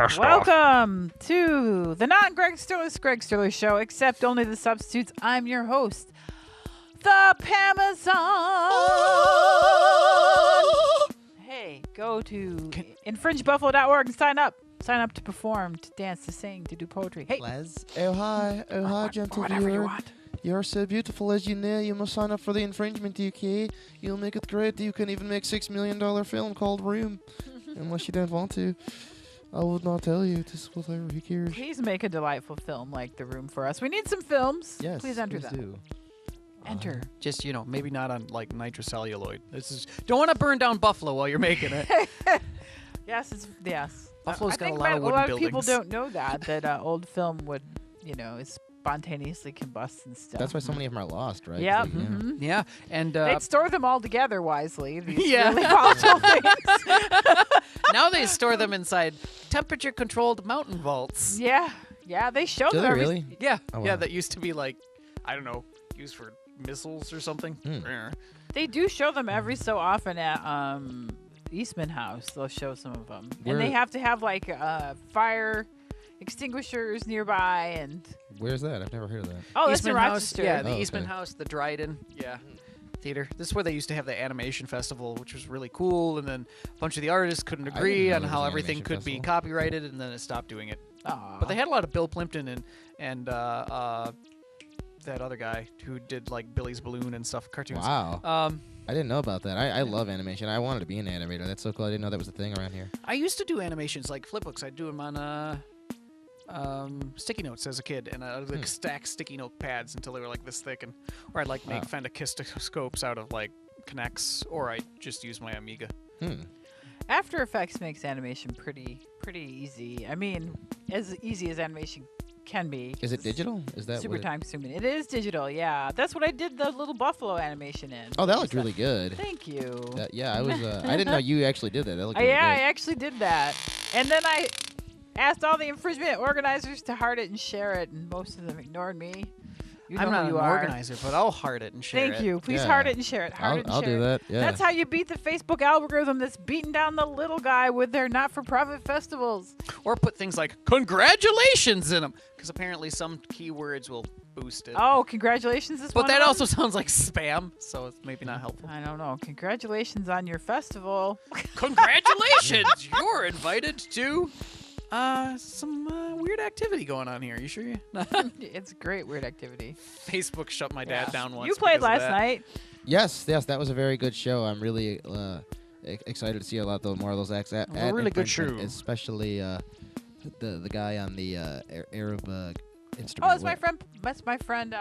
blast off. Welcome to the non-Greg Sterlace show, except only the substitutes. I'm your host, the Pamazon. Hey, go to infringebuffalo.org and sign up. Sign up to perform, to dance, to sing, to do poetry. Hey, Les. Oh, hi, gentle whatever you viewer. want. You're so beautiful as you know. You must sign up for the infringement, UK. You'll make it great. You can even make $6 million film called Room. Unless you don't want to. I would not tell you. Just whatever. Who cares? Please make a delightful film like The Room for us. We need some films. Yes. Please enter them. do. Enter. Just, maybe not on, nitrocelluloid. Don't want to burn down Buffalo while you're making it. Yes. Buffalo's I got think a lot of wooden a lot of buildings. people don't know that old film would, is spontaneously combust and stuff. That's why so many of them are lost, right? Yeah. 'Cause they, Mhm. Yeah, and They'd store them all together wisely. These Yeah. really volatile things. now they store them inside temperature-controlled mountain vaults. Yeah. They show Do them they every really? Yeah, Oh, yeah, wow. that used to be used for missiles or something. They do show them every so often at Eastman House. They'll show some of them, Where- and they have to have fire extinguishers nearby. And Where's that? I've never heard of that. oh, that's in Eastman House, Rochester. yeah, the Oh, Eastman okay. House, the Dryden, theater. This is where they used to have the animation festival, which was really cool. And then a bunch of the artists couldn't didn't agree know on there was how an everything animation could be festival. copyrighted, and then it stopped doing it. Aw. But they had a lot of Bill Plimpton and that other guy who did Billy's Balloon and stuff, cartoons. Wow. I didn't know about that. I love animation. I wanted to be an animator. That's so cool. I didn't know that was a thing around here. I used to do animations like flipbooks. I'd do them on sticky notes as a kid, and I'd stack sticky note pads until they were this thick, or I'd make Wow. fendoscopes out of Connects, or I just use my Amiga. After Effects makes animation pretty easy. I mean, as easy as animation can be. Is it digital? Is that Super what time consuming. It is digital, yeah. That's what I did the little buffalo animation in. Oh, that Just looked really good. Thank you. Yeah, I was. I didn't know you actually did that. That looked really Yeah, I good. actually did that. And then I asked all the infringement organizers to heart it and share it, and most of them ignored me. You know I'm not who you an are. organizer, but I'll heart it and share it. Thank you. Please Yeah. heart it and share it. Heart it and I'll share do it. that. Yeah. That's how you beat the Facebook algorithm that's beating down the little guy with their not-for-profit festivals. Or put things like "congratulations" in them, because apparently some keywords will boost it. Oh, congratulations is But one that of also them? sounds like spam, so it's maybe not helpful. I don't know. Congratulations on your festival. Congratulations! You're invited to some weird activity going on here. You sure? It's a great weird activity. Facebook shut my dad down once. You played because of last that. night. Yes, that was a very good show. I'm really excited to see a lot more of those acts. It was a really good Infringement, show. Especially the guy on the Arab instrument. Oh, that's my friend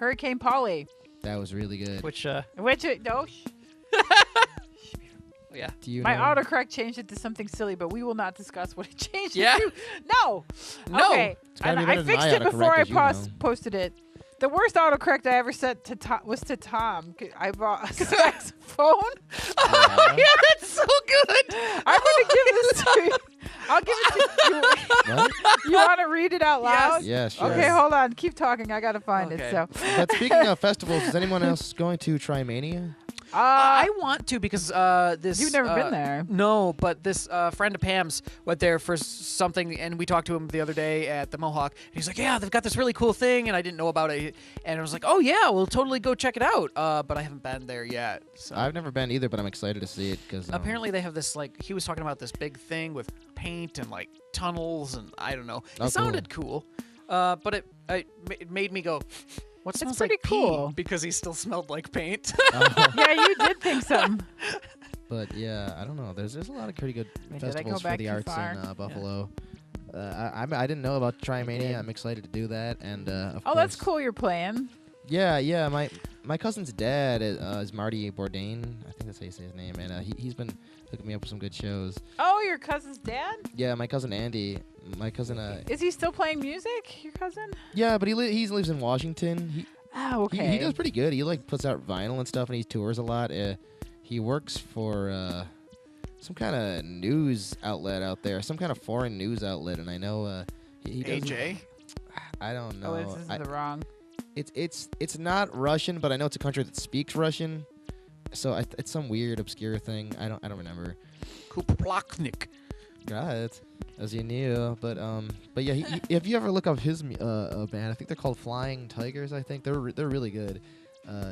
Hurricane Polly. That was really good. Which No, yeah. Do you my know? autocorrect changed it to something silly, but we will not discuss what it changed Yeah. it to. No. No. Okay. It's gotta And be I better than fixed my it before I autocorrect, as you know. posted it. The worst autocorrect I ever set to Tom was to Tom. I bought a saxophone. Oh, yeah, that's so good. I'm gonna give this to you. I'll give it to you. What? You want to read it out loud? Yeah, sure. Okay, hold on. Keep talking. I gotta find Okay. it. So, But speaking of festivals, is anyone else going to try Mania? I want to because this. You've never been there. No, but this friend of Pam's went there for something, and we talked to him the other day at the Mohawk. And he's like, "Yeah, they've got this really cool thing," and I didn't know about it. And I was like, "Oh yeah, we'll totally go check it out." But I haven't been there yet. So. I've never been either, but I'm excited to see it because Apparently they have this he was talking about this big thing with paint and tunnels and I don't know. It Oh, cool. sounded cool, but it made me go, "What smells pretty like pee?" cool. Because he still smelled like paint. yeah, you did think something. But yeah, I don't know. There's a lot of pretty good Wait, did I go festivals for back the too arts far? in Buffalo. I didn't know about Trimania. did. I'm excited to do that, and of Oh, that's course- cool. You're playing. Yeah. My cousin's dad is Marty Bourdain. I think that's how you say his name, and he's been hooking me up with some good shows. Oh, your cousin's dad? Yeah, my cousin Andy. My cousin. Is he still playing music? Your cousin? Yeah, but he lives in Washington. Oh, He okay. does pretty good. He puts out vinyl and stuff, and he tours a lot. He works for some kind of news outlet out there, some kind of foreign news outlet, and I know he does. AJ. I don't know. Oh, this is the wrong. It's not Russian, but I know it's a country that speaks Russian. So it's some weird obscure thing. I don't remember. Kuplaknik. Right, as you knew, but yeah, if you ever look up his band, I think they're called Flying Tigers. I think they're really good.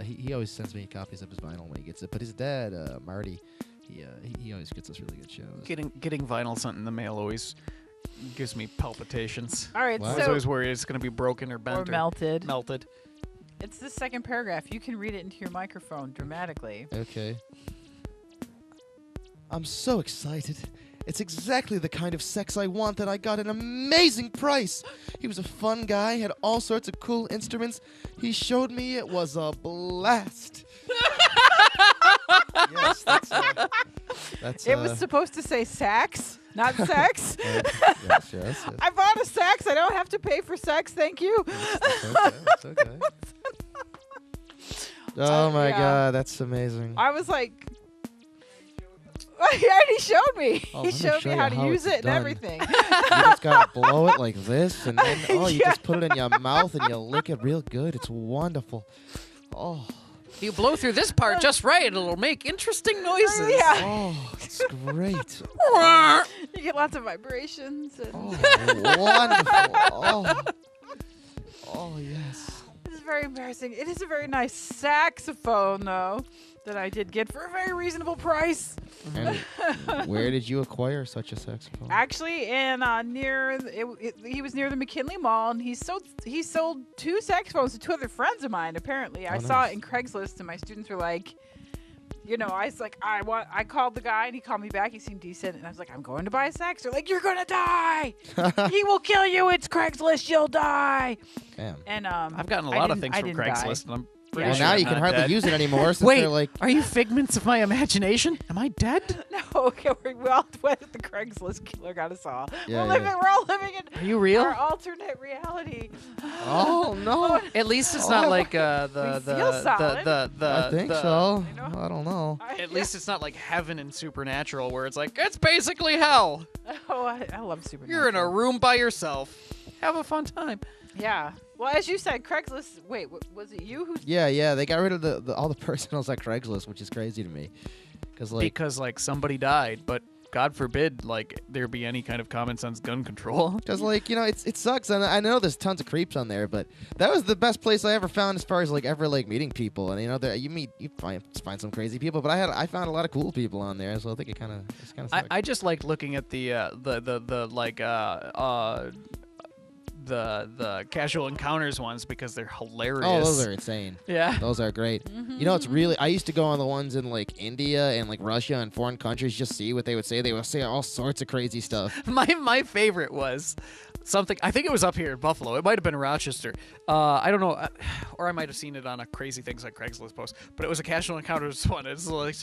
He always sends me copies of his vinyl when he gets it. But his dad, Marty, he always gets us really good shows. Getting vinyl sent in the mail always gives me palpitations. All right, Wow. I was so always worried it's going to be broken or bent or melted. melted. It's the second paragraph. You can read it into your microphone dramatically. Okay. I'm so excited. It's exactly the kind of sex I want, and I got an amazing price. He was a fun guy, had all sorts of cool instruments. He showed me it was a blast. Yes, that's It was supposed to say sax, not sex. yes. I bought a sax. I don't have to pay for sex. Thank you. It's okay. Oh my yeah. God, that's amazing. I was like, yeah, he showed me. Oh, He let me showed show me you how to how use it's it and done. everything. You just gotta blow it like this, and then you Yeah. just put it in your mouth and you lick it real good. It's wonderful. Oh, You blow through this part just right, it'll make interesting noises. Yeah. oh, it's great. You get lots of vibrations. And Oh, wonderful. Oh, yes. This is very embarrassing. It is a very nice saxophone, though, that I did get for a very reasonable price. And where did you acquire such a saxophone? Actually, in he was near the McKinley Mall, and he sold 2 saxophones to 2 other friends of mine. Apparently, I saw it in Craigslist, and my students were like, I was like, I called the guy, and he called me back. He seemed decent, and I was like, I'm going to buy a sax. They're like, you're gonna die. He will kill you. It's Craigslist. You'll die. Damn. And I've gotten a I lot of didn't- things I from didn't die. Craigslist, and I'm pretty Well, sure now I'm you can not hardly dead. use it anymore since Wait, they're like, are you figments of my imagination? Am I dead? no, okay, we all went with the Craigslist killer got us all. Yeah, We're all living in Are you real? our alternate reality. oh no. At least it's not like We feel solid. I think so. you know? I don't know. At least it's not like heaven and supernatural where it's like, it's basically hell. Oh, I love Supernatural. You're in a room by yourself. Have a fun time. Yeah. Well, as you said, Craigslist. Wait, was it you who? Yeah. They got rid of all the personals at Craigslist, which is crazy to me. Because like somebody died, but God forbid like there be any kind of common sense gun control. Because, it sucks. And I know there's tons of creeps on there, but that was the best place I ever found as far as, meeting people. And, there, you find some crazy people, but I found a lot of cool people on there, so I think it kind of sucks. I just like looking at the casual encounters ones because they're hilarious. Oh, those are insane. Yeah. Those are great. It's really, I used to go on the ones in, India and, Russia and foreign countries, just see what they would say. They would say all sorts of crazy stuff. My favorite was something. I think it was up here in Buffalo. It might have been Rochester. I don't know, or I might have seen it on a Crazy Things Like Craigslist post. But it was a casual encounters one. It's like,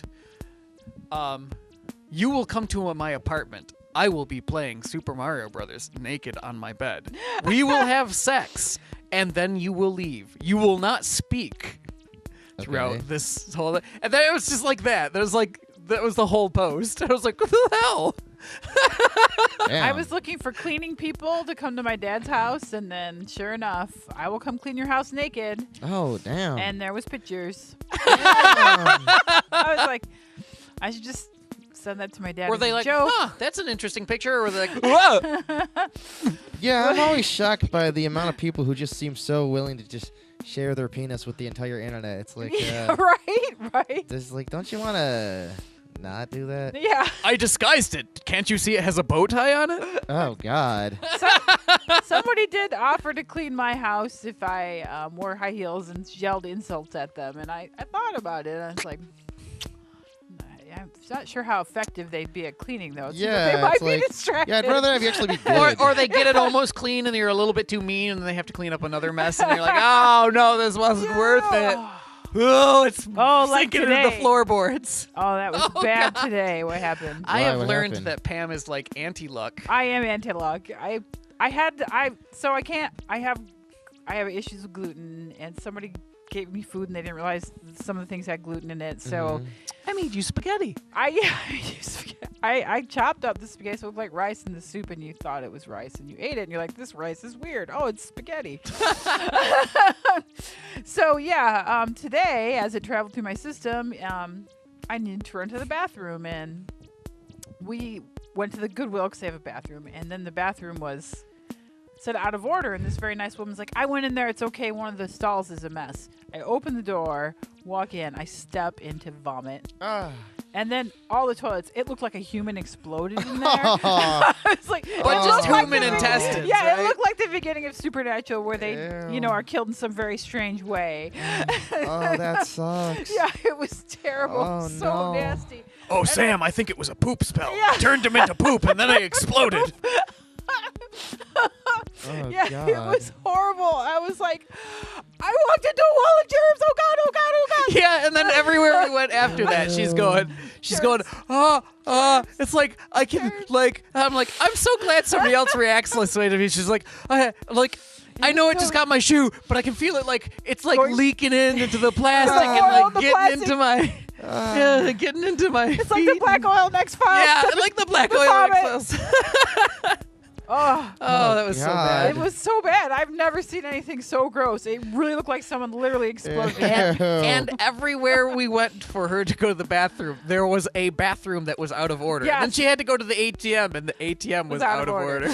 you will come to my apartment. I will be playing Super Mario Brothers naked on my bed. We will have sex, and then you will leave. You will not speak throughout Okay. this whole. And then it was just like that. That was the whole post. I was like, what the hell? Damn. I was looking for cleaning people to come to my dad's house, and then sure enough, I will come clean your house naked. Oh, damn. And there was pictures. Damn. I was like, I should just send that to my dad. Were as they a like, joke. huh, that's an interesting picture? Or were they like, whoa? Yeah, I'm always shocked by the amount of people who just seem so willing to just share their penis with the entire internet. It's like, Yeah, right. there's don't you want to not do that? Yeah. I disguised it. Can't you see it has a bow tie on it? Oh, God. Somebody did offer to clean my house if I wore high heels and yelled insults at them, and I thought about it, and I was like, I'm not sure how effective they'd be at cleaning, though. It seems like Yeah, they might it's be like- distracted. Yeah, I'd rather have you actually be good. Or they get it almost clean and you're a little bit too mean and they have to clean up another mess and you're like, oh no, this wasn't worth it. Oh, it's like sinking into the today. floorboards. Oh, that was Oh, bad God. today. What happened? I Why? have What learned happened? that Pam is like anti-luck. I am anti-luck. I have issues with gluten, and somebody gave me food and they didn't realize some of the things had gluten in it. So I made you spaghetti. I chopped up the spaghetti so it looked like rice in the soup, and you thought it was rice, and you ate it, and you're like, this rice is weird. Oh, it's spaghetti. So yeah, today as it traveled through my system, I needed to run to the bathroom, and we went to the Goodwill because they have a bathroom, and then the bathroom was said out of order, and this very nice woman's like, I went in there, it's okay, one of the stalls is a mess. I open the door, walk in, I step into vomit. And then all the toilets, it looked like a human exploded in there. It's like, but just human intestines. Yeah, right? it looked like the beginning of Supernatural where they, are killed in some very strange way. Oh, that sucks. Yeah, it was terrible. Oh, so no. nasty. Oh, Sam, I think it was a poop spell. Yeah. I turned him into poop, and then I exploded. Oh, Yeah, God. it was horrible. I was like, I walked into a wall of germs. Oh God, oh God, oh God. Yeah, and then everywhere we went after that, she's going, it's like, I'm like, I'm so glad somebody else reacts this way to me. She's like, I know it just got my shoe, but I can feel it it's like leaking into the plastic and like getting into my, getting into my It's like the black oil next file. Yeah, like the black oil vomit. Oh, that was so bad. it was so bad. I've never seen anything so gross. It really looked like someone literally exploded. And everywhere we went for her to go to the bathroom, there was a bathroom that was out of order. Yes. And then she had to go to the ATM, and the ATM was out of order.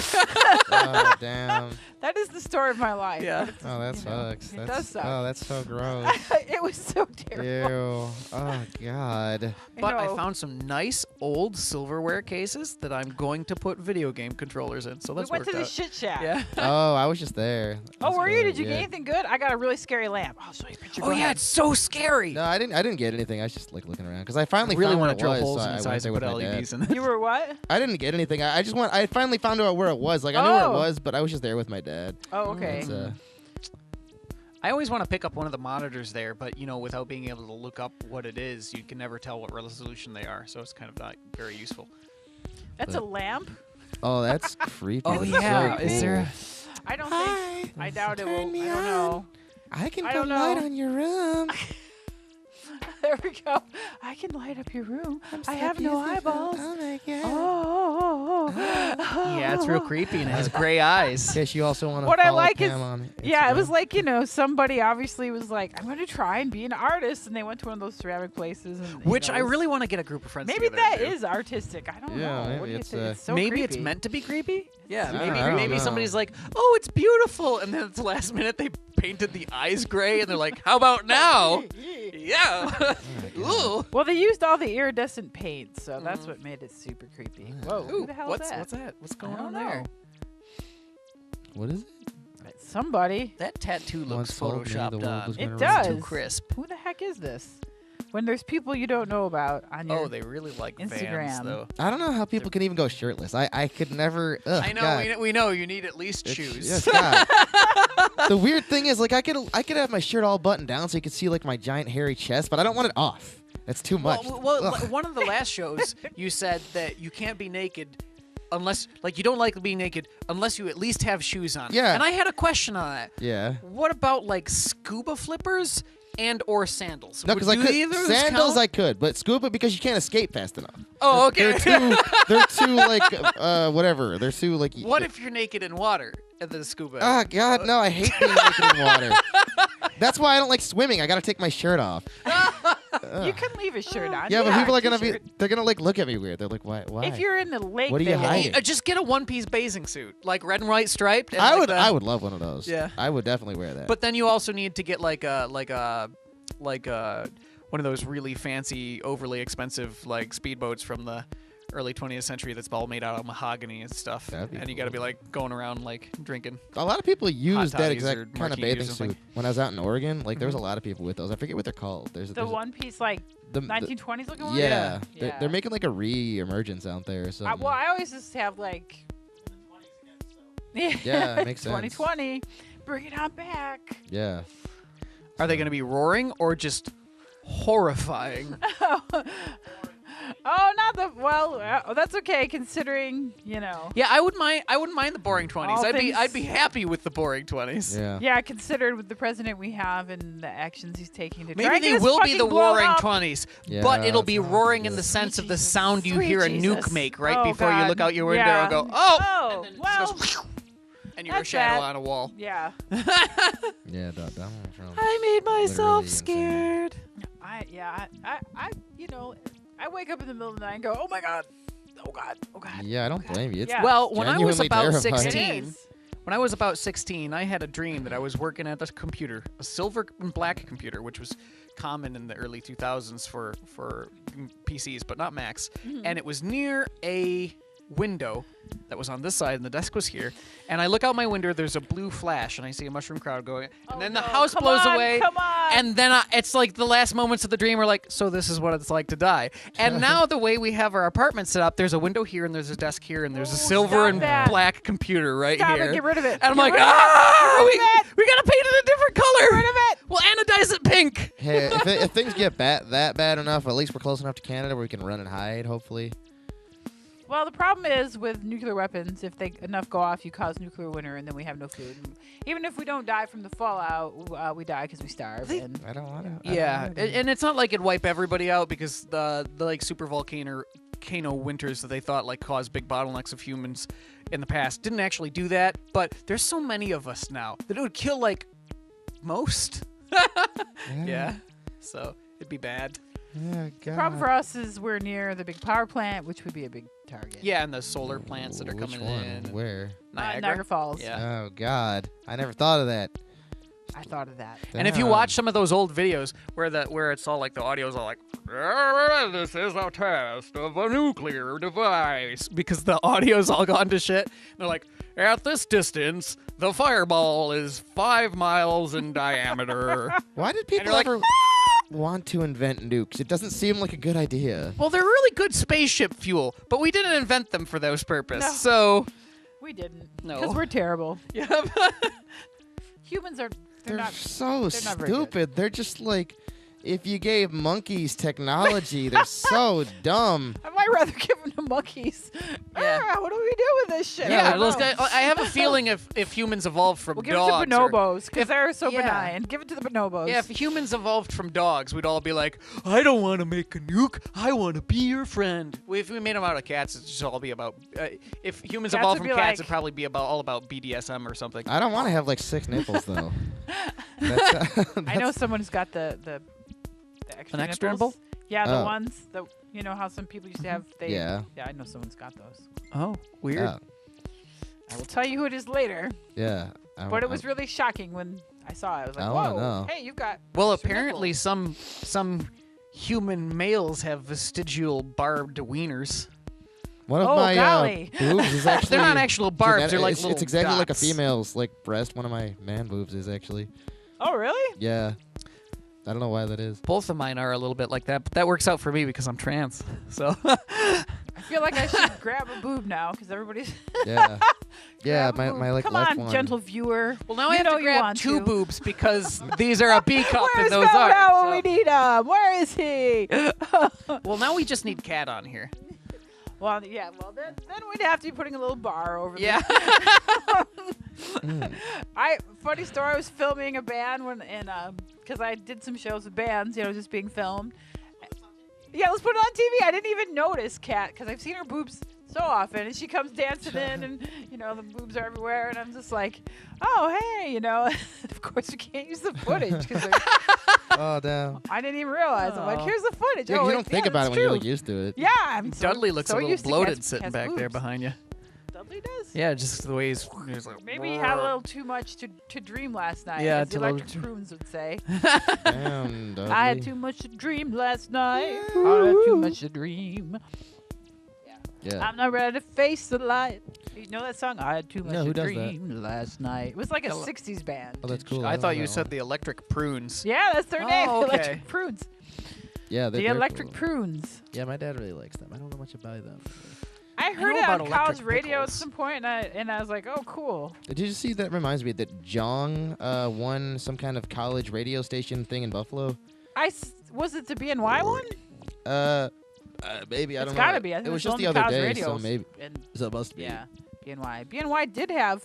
Oh, damn. That is the story of my life. Yeah. Oh, that sucks. It does suck. Oh, that's so gross. It was so terrible. Ew. Oh, God. But I know. found some nice old silverware cases that I'm going to put video game controllers in. So We that's went to worked the out. shit shack. Yeah. Oh, I was just there. Oh, That's were you? good, Did you get anything good? I got a really scary lamp. I'll show you a picture. Oh Go yeah, ahead. it's so scary. No, I didn't get anything. I was just like looking around because I finally I really found want where to drill it was. holes So in I the went sides there and with put my dad. LEDs in it. You were what? I didn't get anything. I finally found out where it was. Like I knew where Oh. it was, but I was just there with my dad. Oh, okay. It's, I always want to pick up one of the monitors there, but without being able to look up what it is, you can never tell what resolution they are. So it's kind of not very useful. That's a lamp. oh, that's creepy. Oh That's yeah, so is there? cool. I don't think. I doubt it will. I Turn me don't know. I can I put don't know. light on your room. There we go. I can light up your room. I have no eyeballs. Oh my God. Oh. Yeah, it's real creepy and it has gray eyes. In case you also want to What I follow like is- Pam on Yeah, it Instagram. was like, somebody obviously was like, I'm going to try and be an artist. And they went to one of those ceramic places. And, Which I really want to get a group of friends Maybe together that and do. is artistic. I don't Yeah, know. maybe What do you it's, think? It's so Maybe it's creepy. meant to be creepy. Yeah, I maybe don't maybe know. somebody's like, "Oh, it's beautiful," and then at the last minute they painted the eyes gray, and they're like, "How about now?" Yeah. Ooh. Well, they used all the iridescent paint, so that's what made it super creepy. Whoa, Ooh, who the hell what's is that? what's that? What's going I don't on know. there? What is it? Somebody. That tattoo looks Once told me the photoshopped world on. was It gonna does. Too crisp. Who the heck is this? When there's people you don't know about on your Oh, they really like Vans, Instagram. though. I don't know how people can even go shirtless. I could never. Ugh, I know. God. We know. You need at least It's- shoes. Yes, God. The weird thing is, like, I could have my shirt all buttoned down so you could see like my giant hairy chest, but I don't want it off. That's too much. Well, Ugh. one of the last shows, you said that you can't be naked unless, you don't like being naked unless you at least have shoes on. Yeah. And I had a question on that. Yeah. What about, scuba flippers and or sandals? No, because I Do could either of those sandals. count? I could, but scuba because you can't escape fast enough. Oh, okay. They're too whatever. They're too like. What if you're naked in water at the scuba? Oh God, no! I hate being naked in water. That's why I don't like swimming. I gotta take my shirt off. You can leave a shirt on. Yeah, but people are gonna t-shirt. they're gonna look at me weird. They're like, why? If you're in the lake, What are they you won't. hiding? Just get a one-piece bathing suit, like red and white striped. And I like would love one of those. Yeah. I would definitely wear that. But then you also need to get like a one of those really fancy, overly expensive speedboats from the early 20th century that's all made out of mahogany and stuff. That'd be And you got to be going around drinking. a lot of people use that toddies or exact kind of martinis or bathing something. suit. When I was out in Oregon, there was a lot of people with those. I forget what they're called. The one piece, the 1920s looking one? yeah, Yeah. They're making like a re-emergence out there. So Well, I always just have Yeah, makes sense. 2020. Bring it on back. yeah. Are they going to be roaring or just horrifying? Oh, not the that's okay considering, Yeah, I wouldn't mind the boring 20s. All I'd be things- happy with the boring 20s. Yeah. Yeah, considered with the president we have and the actions he's taking to try Maybe and get they us will be fucking the blown roaring up. 20s, Yeah, but it'll be that's roaring good. in the sense of the Jesus. sound you Sweet hear a Jesus. nuke make right Oh, before you God. look out your window Yeah. and go, oh! Oh, And then it well, just goes, and you're a that's shadow that. on a wall. yeah. Yeah, Donald Trump. I made myself Literally insane. scared. I wake up in the middle of the night and go, oh my God. Oh God. Oh God. Yeah, I don't blame you. It's Yeah. Well, when I was genuinely about terrifying. 16, It is. when I was about 16, I had a dream that I was working at this computer, a silver and black computer, which was common in the early 2000s for PCs, but not Macs. And it was near a window that was on this side, and the desk was here. And I look out my window, there's a blue flash, and I see a mushroom crowd going. And then the house come blows on, away. Come on. And then it's like the last moments of the dream are like, so this is what it's like to die. And now the way we have our apartment set up, there's a window here, and there's a desk here, and there's a silver stop and that. black computer right Stop here. it. Get rid of it. And I'm Get like, rid of it. ah, Get rid of it. we gotta paint it a different color. Get rid of it. We'll anodize it pink. Hey, if things get that bad enough, at least we're close enough to Canada where we can run and hide, hopefully. Well, the problem is with nuclear weapons, if they enough go off, you cause nuclear winter, and then we have no food. And even if we don't die from the fallout, we die because we starve. And I don't want to. Yeah, and it's not like it'd wipe everybody out because the like super volcano winters that they thought like caused big bottlenecks of humans in the past didn't actually do that. But there's so many of us now that it would kill like most. Yeah, so it'd be bad. Yeah, the problem for us is we're near the big power plant, which would be a big target. Yeah, and the solar plants that are Which coming one? in. Where? Niagara Falls. Yeah. Oh God, I never thought of that. I thought of that. And if you Damn. watch some of those old videos where it's all like the audio's all like, this is a test of a nuclear device, because the audio's all gone to shit. And they're like, at this distance, the fireball is 5 miles in diameter. Why did people you're like, ever want to invent nukes? It doesn't seem like a good idea. Well, they're really good spaceship fuel, but we didn't invent them for those purposes. No. So, We didn't. No. Because we're terrible. yeah. Humans are. They're not. so they're not very good. stupid. They're just like, if you gave monkeys technology, they're so dumb. I might rather give them to monkeys. Yeah. What do we do with this shit? Yeah, I don't those know. guys, I have a feeling if humans evolved from We'll give dogs. it to bonobos because they're so yeah. benign. Give it to the bonobos. Yeah, if humans evolved from dogs, we'd all be like, I don't want to make a nuke. I want to be your friend. If we made them out of cats, it'd just all be about. If humans Cats evolved would from be cats, like- it'd probably be all about BDSM or something. I don't want to have like 6 nipples though. That's, I know someone who's got the extra An extra nipples. nipple? Yeah, the Oh. ones that you know how some people used to have. They, Yeah. Yeah, I know someone's got those. Oh, weird. Yeah. I will tell you who it is later. Yeah. But it was really shocking when I saw it. I was like, I wanna whoa, know. hey, you've got. Well, extra apparently nipples. some human males have vestigial barbed wieners. One of Oh, my golly. boobs is actually. They're not actual barbs. They're like it's, little it's exactly like a dots. female's like breast. One of my man boobs is actually. Oh, really? Yeah. I don't know why that is. Both of mine are a little bit like that, but that works out for me because I'm trans. So I feel like I should grab a boob now because everybody's. Yeah. Yeah, grab a my, boob. my like Come left on, one. gentle viewer. well, now You I have know to you grab want 2 to. boobs because these are a B cup Where's and those Phil are. now when so- we need him? Where is he? Well, now we just need Cat on here. Well, yeah. Well, then we'd have to be putting a little bar over. Yeah. Funny story. I was filming a band because I did some shows with bands, just being filmed. Yeah, let's put it on TV. I didn't even notice Kat because I've seen her boobs so often, and she comes dancing in, and the boobs are everywhere, and I'm just like, oh hey, Of course, we can't use the footage because Oh damn. I didn't even realize. I'm like, Oh. here's the footage. Yeah, oh, you don't think about it when true. you're like used to it. Yeah, I'm so, Dudley looks so a little used to bloated Kat's sitting back there boobs. behind you. Dudley does. Yeah, just the way he's like. Maybe he had a little too much to dream last night. Yeah, as the to little electric prunes would say. Damn, Dudley. I had too much to dream last night. I had too much to dream. Yeah. I'm not ready to face the light. You know that song? I had too much No, who to does that? dream last night. It was like a 60s band. Oh, that's cool. I don't thought know you that said one. the Electric Prunes. Yeah, that's their name. Oh, The okay. Electric Prunes. Yeah, The they're Electric cool. Prunes. Yeah, my dad really likes them. I don't know much about them. I heard know it about on Electric college radio at Pickles. some point, and I was like, oh, cool. Did you see that? Reminds me that Jong won some kind of college radio station thing in Buffalo. Was it the BNY one? Maybe I It's don't gotta know. be. I think It was it's just on the other college day, radio. so maybe And so it must be. yeah, BNY. BNY did have.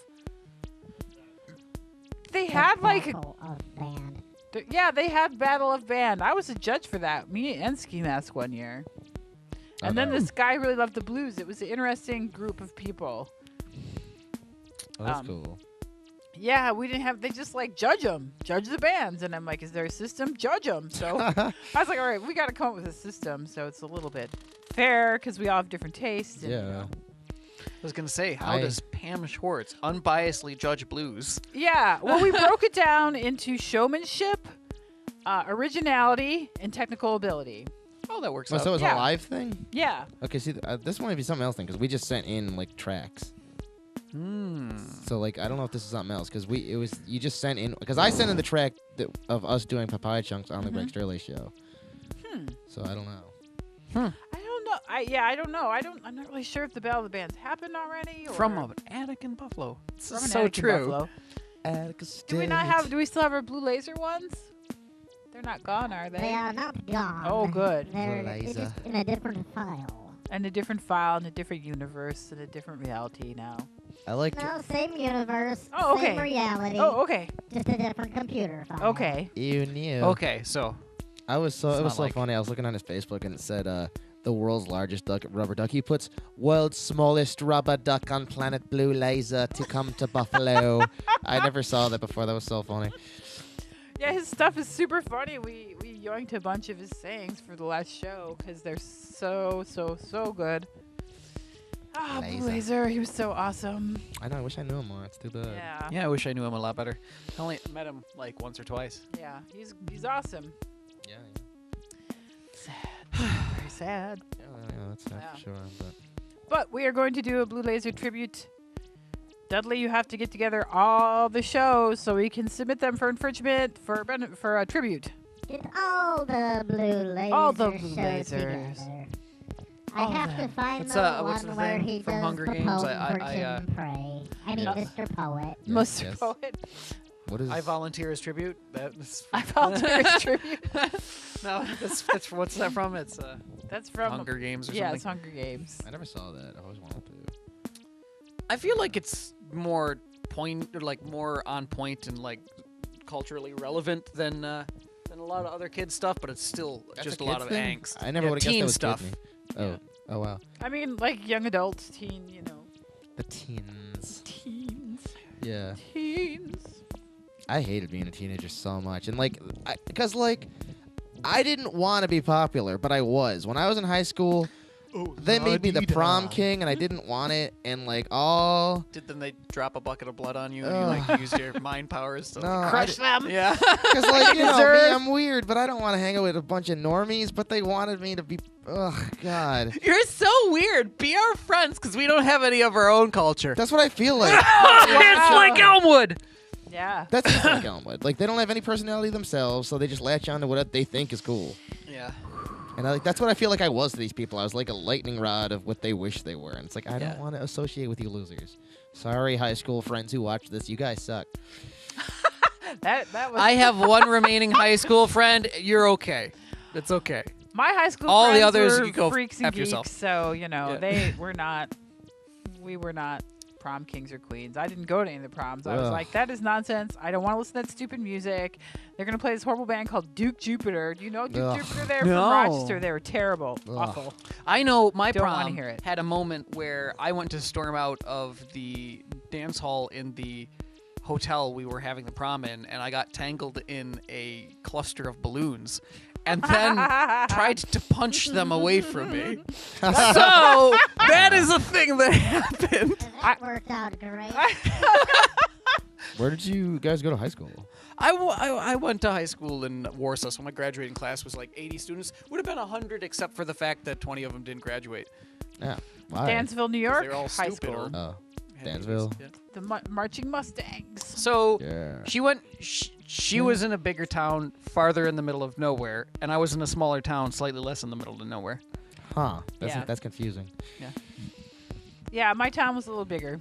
They had like. Battle of Band. Yeah, they had Battle of Band. I was a judge for that. Me and Ski Mask one year. And then this guy really loved the blues. It was an interesting group of people. Oh, that's Um, cool. Yeah, we didn't have. They just like judge the bands, and I'm like, is there a system? Judge them. So I was like, all right, we got to come up with a system so it's a little bit fair because we all have different tastes. And, Yeah. I was gonna say, how does Pam Schwartz unbiasedly judge blues? Yeah. Well, we broke it down into showmanship, originality, and technical ability. Oh, that works Oh, out. so it's Yeah. a live thing? Yeah. Okay, see, this might be something else then, because we just sent in like tracks. So like, I don't know if this is something else, because you just sent in, because I sent in the track of us doing papaya chunks on the Greg Sterlace show. So I don't know. I don't know. I don't know. I'm not really sure if the Battle of the Bands happened already. Or From an attic in Buffalo. This from is an so attic in true. Buffalo. Do we still have our Blue Laser ones? They're not gone, are They they? are not gone. Oh, good. They're Liza. just in a different file. And a different file, and a different universe, and a different reality now. I like No, same universe, Oh, same okay. reality, Oh, okay. just a different computer file. Okay. You knew. Okay, so It was so not like- funny. I was looking on his Facebook and it said the world's largest rubber duck. He puts world's smallest rubber duck on planet Blue Laser to come to Buffalo. I never saw that before. That was so funny. Yeah, his stuff is super funny. We yoinked a bunch of his sayings for the last show because they're so good. Ah, Blue Laser, he was so awesome. I know. I wish I knew him more. It's too bad. Yeah. yeah, I wish I knew him a lot better. I only met him like once or twice. Yeah, he's awesome. Yeah. Very sad. Yeah, that's not Yeah. for sure. But But we are going to do a Blue Laser tribute. Dudley, you have to get together all the shows so we can submit them for infringement for a tribute. Get all the blue lasers. All the blue shows lasers. together. I All have that. to find What's, the what's one the where thing he from does Hunger the Games? poem I- for Jim Prey. I mean, Yeah. Mr. Poet. Mr. yes. Poet. what is? I volunteer as tribute. That's I volunteer as tribute. No, that's what's that from? It's That's from Hunger Games or Yeah, something. it's Hunger Games. I never saw that. I always wanted to. I feel like it's more more on point and like culturally relevant than a lot of other kids stuff, but it's still That's just a a lot kid of thing? angst. I never Yeah, would have guessed teen that was stuff. Disney. Oh. Oh wow. I mean, like young adults, teen, The teens. teens. Yeah. Teens. I hated being a teenager so much, and because I didn't want to be popular, but I was. When I was in high school, they made me the prom king, and I didn't want it, and all. Then they drop a bucket of blood on you and Ugh. you used your mind powers to No, Crush them. Yeah. Because me, Deserve. I'm weird, but I don't want to hang out with a bunch of normies. But they wanted me to be. Ugh, God. You're so weird. Be our friends because we don't have any of our own culture. That's what I feel like. It's like Elmwood. Yeah. That's just like Elmwood. They don't have any personality themselves, so they just latch on to what they think is cool. Yeah. And that's what I feel like I was to these people. I was like a lightning rod of what they wish they were. And it's like, I Yeah. don't want to associate with you losers. Sorry, high school friends who watch this. You guys suck. That was I have one remaining high school friend. You're okay. It's okay. my high school All the friends others, were you go freaks and F geeks, yourself. so Yeah. we were not prom kings or queens. I didn't go to any of the proms. I was Ugh. like, that is nonsense. I don't want to listen to that stupid music. They're gonna play this horrible band called Duke Jupiter. Do you know Duke Ugh. Jupiter? They're No. from Rochester. They were terrible, Ugh. awful. I know my Don't wanna prom hear it. had a moment where I went to storm out of the dance hall in the hotel we were having the prom in, and I got tangled in a cluster of balloons and then tried to punch them away from me. So that is a thing that happened. And that worked out great. Where did you guys go to high school? I went to high school in Warsaw, so my graduating class was like 80 students. Would have been 100 except for the fact that 20 of them didn't graduate. Yeah. Why? Dansville, New York, They're all high stupid school. or- Oh. Dansville? Yeah. The Marching Mustangs. So Yeah. she went. She was in a bigger town, farther in the middle of nowhere, and I was in a smaller town, slightly less in the middle of nowhere. Huh. Yeah. That's confusing. Yeah, my town was a little bigger.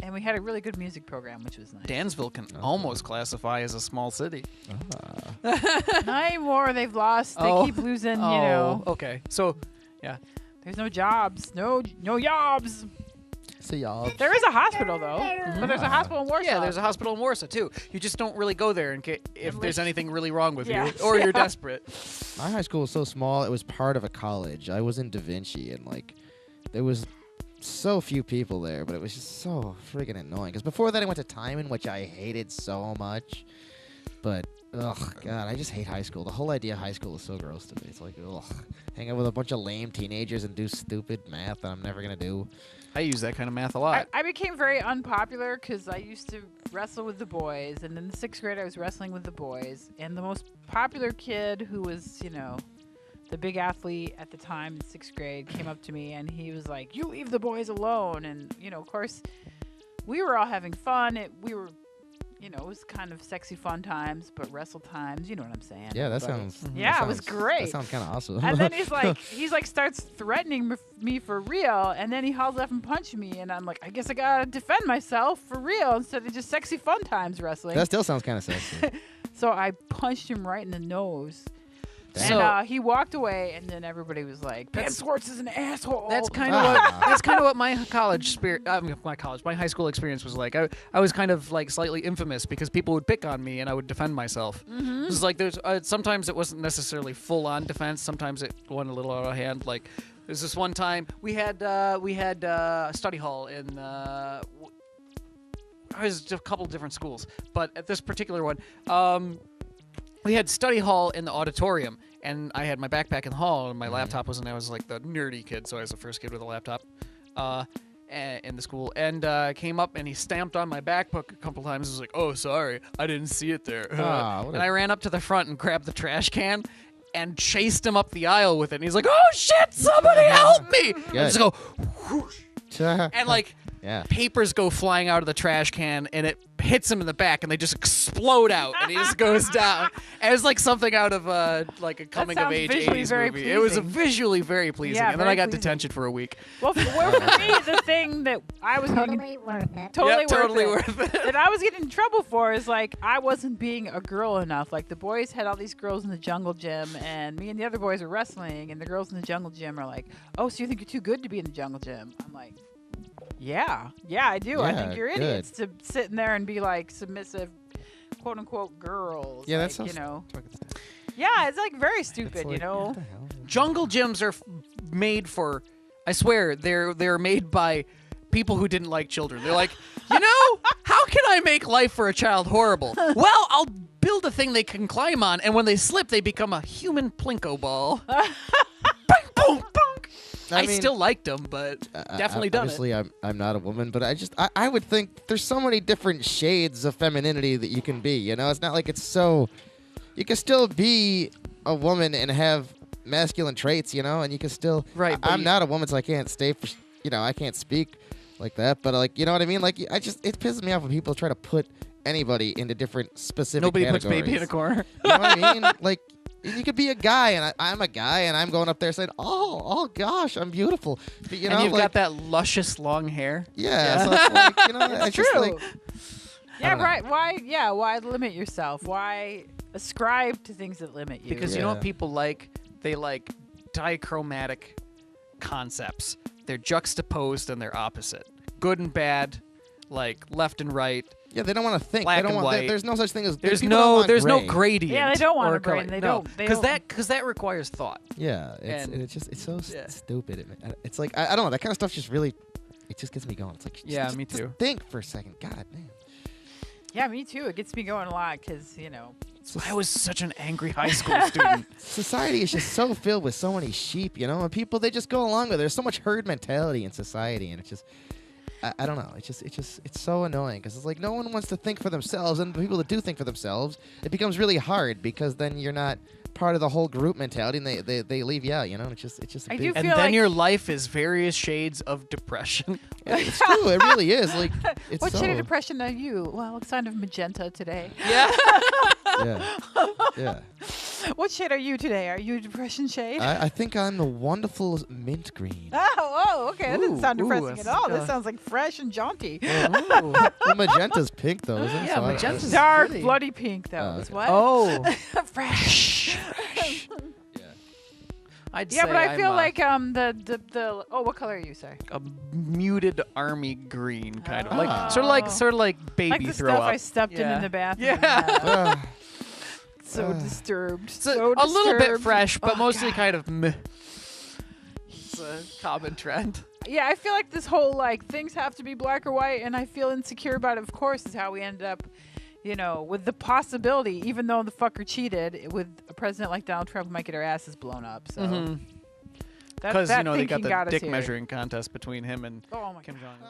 And we had a really good music program, which was nice. Dansville can Okay. almost classify as a small city. Not anymore. They've lost. They Oh. keep losing, Okay. So, There's no jobs. No jobs. See y'all. There is a hospital, though. But there's a hospital in Warsaw. yeah, there's a hospital in Warsaw, too. You just don't really go there if Unless- there's anything really wrong with Yeah. you or you're desperate. My high school was so small, it was part of a college. I was in Da Vinci, and there was so few people there, but it was just so friggin' annoying. Because before that, I went to Timon, which I hated so much. But ugh, God, I just hate high school. The whole idea of high school is so gross to me. It's like, ugh, hang out with a bunch of lame teenagers and do stupid math that I'm never gonna do. I use that kind of math a lot. I became very unpopular because I used to wrestle with the boys, and in the 6th grade I was wrestling with the boys, and the most popular kid who was, the big athlete at the time in 6th grade came up to me and he was like, "You leave the boys alone." And, of course, we were all having fun. It was kind of sexy fun times, but wrestle times, you know what I'm saying? Yeah, that But- sounds. Yeah, that it was sounds- great. That sounds kind of awesome. And then he's like starts threatening me for real, and then he hauls up and punches me, and I'm like, I guess I gotta defend myself for real instead of just sexy fun times wrestling. that still sounds kind of sexy. So I punched him right in the nose. So- And he walked away, and then everybody was like, "Pam Swartz is an asshole." That's kind of what my my high school experience was like. I was kind of like slightly infamous because people would pick on me and I would defend myself. It was like there's sometimes it wasn't necessarily full on defense. Sometimes it went a little out of hand. Like there's this one time we had study hall in. I was a couple different schools, but at this particular one, we had study hall in the auditorium, and I had my backpack in the hall, and my laptop was in there. I was like the nerdy kid, so I was the first kid with a laptop in the school. And came up, and he stamped on my backpack a couple times. I was like, "Oh, sorry, I didn't see it there." What And a- I ran up to the front and grabbed the trash can and chased him up the aisle with it. And he's like, "Oh, shit, somebody help me!" And I just go, whoosh, and like... yeah. papers go flying out of the trash can, and it hits him in the back, and they just explode out, and he just goes down. And it was like something out of like a coming-of-age visually 80s very movie. It was pleasing. visually very pleasing, Yeah, and then I very got pleasing. detention for a week. Well, for me, the thing that I was getting Totally worth it. totally worth it. that I was getting in trouble for is like I wasn't being a girl enough. Like the boys had all these girls in the jungle gym, and me and the other boys were wrestling, and the girls in the jungle gym are like, "Oh, so you think you're too good to be in the jungle gym?" I'm like, Yeah, I do. I think Yeah, you're good. idiots to sit in there and be like submissive, quote unquote, girls. Yeah, like, that sounds. Yeah, it's like very stupid, It's like, you know. what the hell? Jungle gyms are made for, I swear, they're made by people who didn't like children. They're like, how can I make life for a child horrible? Well, I'll build a thing they can climb on, and when they slip, they become a human plinko ball. Bing, boom, bonk. I mean, still liked them, but definitely done it. Obviously, I'm not a woman, but I would think there's so many different shades of femininity that you can be. You know, it's not like it's so. You can still be a woman and have masculine traits, you know, and you can still. Right, but I'm you- not a woman, so I can't stay for. I can't speak like that. But like, you know what I mean? Like, it pisses me off when people try to put anybody into different specific. Nobody puts categories. baby in a corner. You know what I mean? Like, you could be a guy, and I'm a guy, and I'm going up there saying, "Oh gosh, I'm beautiful." But, you know, And you've like, got that luscious long hair. yeah. So it's like, It's it's just true. like, Yeah, don't know. right. Why? Yeah, why limit yourself? Why ascribe to things that limit you? Because you know what Yeah. people like? They like dichromatic concepts. They're juxtaposed and they're opposite. Good and bad, like left and right. yeah, they don't want to think. Black They don't and want. white. There's no such thing as. There's people don't want no gray. gradient. Yeah, they don't want or a brain. color. They No, don't. They because don't- that requires thought. Yeah, And- it's just it's so yeah. stupid. It's like I don't know. That kind of stuff just really, it just gets me going. It's like Yeah, just, me just too. think for a second. God, man. Yeah, me too. It gets me going a lot because I was such an angry high school student. Society is just so filled with so many sheep, you know, and people they just go along with it. There's so much herd mentality in society, and it's just. I don't know. It's so annoying because it's like no one wants to think for themselves, and the people that do think for themselves, it becomes really hard because then you're not part of the whole group mentality, and they leave you out. You know, it's just a I big, do And feel then like- your life is various shades of depression. It's true. It really is. Like it's what so, shade of depression are you? Well, it's kind of magenta today. Yeah. Yeah, yeah. What shade are you today? Are you depression shade? I think I'm the wonderful mint green. Oh, okay. That doesn't Ooh, sound ooh, depressing at that's, all. This uh, sounds like fresh and jaunty. Well, magenta's pink though, isn't it? Yeah, So magenta's- Dark, pretty. bloody pink, though. Oh, Is okay. what? Oh. fresh. I'd Yeah, say but I I'm, feel like the oh, what color are you? Sorry. a muted army green kind of Oh. like sort of like baby Like the throw stuff up. I stepped in Yeah. the bathroom. Yeah. So disturbed. So So a little bit disturbed. fresh, but Oh, mostly God. kind of meh. It's a common trend. Yeah, I feel like this whole like things have to be black or white, and I feel insecure about it. Of course, is how we ended up you know, with the possibility, even though the fucker cheated, with a president like Donald Trump, might get our asses blown up. So Because that you know they got thinking the got us dick here. measuring contest between him and Oh my Kim God. Jong Un.